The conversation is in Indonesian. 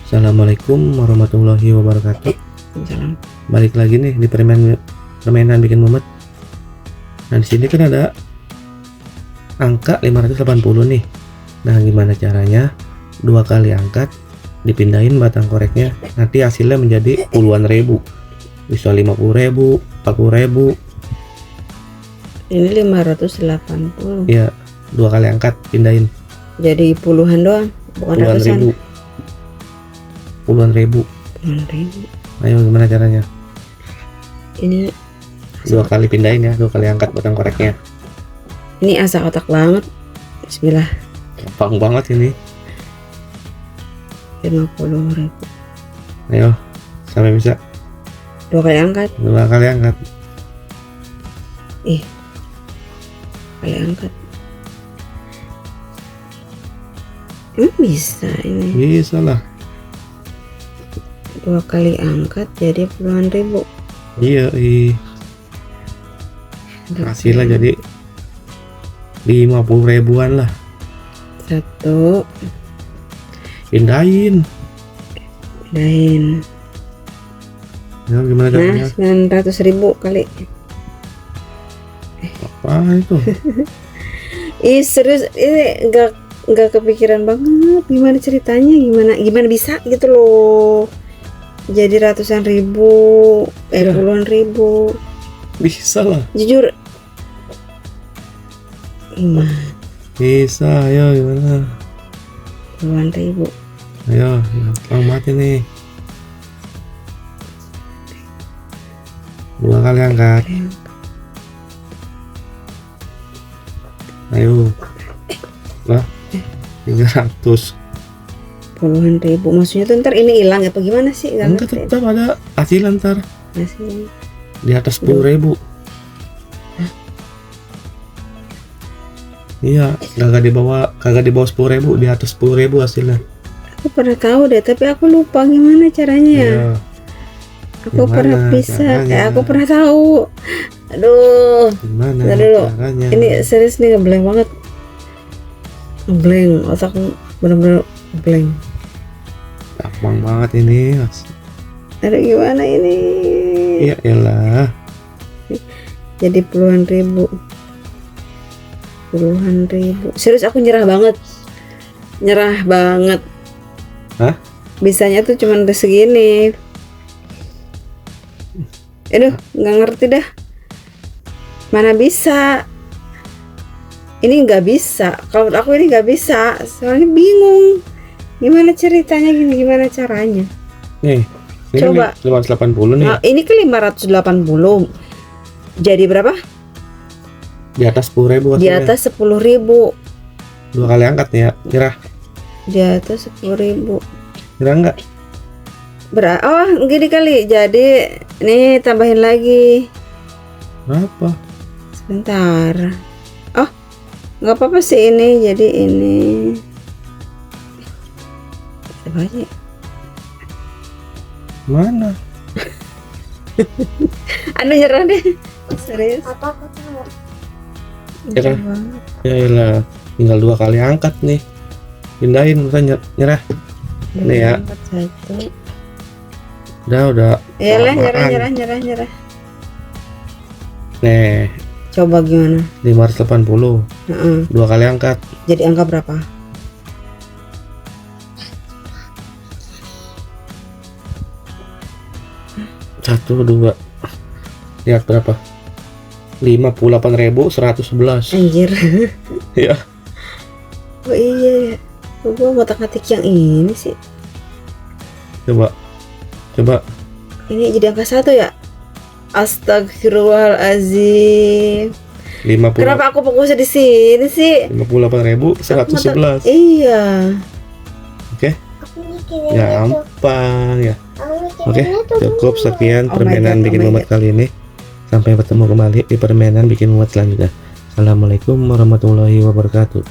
Assalamualaikum warahmatullahi wabarakatuh. Jalan. Balik lagi nih di permainan bikin mumet. Nah, di sini kan ada angka 580 nih. Nah, gimana caranya? 2 kali angkat, dipindahin batang koreknya, nanti hasilnya menjadi puluhan ribu. Bisa 50.000, 40.000. Ini 580. Ya, 2 kali angkat, pindahin. Jadi puluhan doang, bukan Puluhan ratusan. ribu. Puluhan ribu. Puluhan ribu. Ayo, gimana caranya? Ini 2 kali pindahin ya, 2 kali angkat batang koreknya. ini asa otak banget. Bismillah. Gampang banget ini. 50.000. Ayo, sampai bisa. 2 kali angkat. 2 kali angkat. Kali angkat. Bisa ini. Bisa lah. 2 kali angkat jadi puluhan ribu. Iya, hasilnya jadi 50.000-an lah. 1 Pindahin. lain. Ya, gimana Nah, caranya? 900.000 kali. Apa itu? Serius ini nggak kepikiran banget gimana ceritanya, gimana bisa gitu loh. Jadi ratusan ribu, Ya. puluhan ribu. Bisa lah. Jujur gimana? Bisa, ayo gimana? Puluhan ribu. Ayo, gampang mati nih. 2 kali angkat. Ayo. Lah, 300. Puluhan ribu. Maksudnya tuh ntar ini hilang apa gimana sih? Nggak Enggak, ngerti. tetap ada hasil ntar Masih. di atas 10.000. Iya, kagak di bawah 10.000, di atas 10.000 hasilnya. Aku pernah tahu deh, tapi aku lupa gimana caranya ya. Iya. Aku Gimana pernah bisa, caranya? aku pernah tahu. Aduh, Gimana Ntar dulu. caranya? ini serius nih ngeblank banget. Ngeblank, otak bener-bener ngeblank. Gampang banget ini. Aduh, gimana ini? Iya elah. Jadi puluhan ribu. Puluhan ribu. Serius aku nyerah banget. Nyerah banget. Hah? Bisanya tuh cuman segini. Aduh, nggak ngerti dah. Mana bisa? Ini nggak bisa. Kalau aku ini nggak bisa. Soalnya bingung. Gimana ceritanya? Gimana caranya? Nih, ini Coba. 580 nih. Nah, ini ke 580. Jadi berapa? Di atas 10.000 Di hasilnya. atas 10.000. 2 kali angkat nih ya. Nyerah. Di atas 10.000. Nyerah enggak? Oh, gini kali. Jadi nih tambahin lagi. Berapa? Sebentar. Oh, nggak apa-apa sih ini. Jadi ini. Coba aja. Mana? Anda nyerah deh. Serius. Apa aku tahu? Nyerah. Nyerah banget. Ya elah, tinggal 2 kali angkat nih. Pindahin, masa nyerah. Nih ya. Angkat satu. Udah. Yalah, kelamaan. nyerah. Nih, Coba gimana? 580. Heeh. 2 kali angkat. Jadi angka berapa? Satu, 2. Lihat berapa? 58.111. Anjir. Ya. Oh iya ya. Kok gua ngotak-ngatik yang ini sih. Coba. Ini jadi angka 1 ya? Astagfirullahalazim. 50. Kenapa aku fokusnya di sini sih? 58.111. Iya. Oke. Aku mikirin itu. Gampang ya. Aku Oke, mikirin itu. cukup sekian Oh my permainan God, bikin oh my mumet kali ini. Sampai bertemu kembali di permainan bikin mumet selanjutnya. Assalamualaikum warahmatullahi wabarakatuh.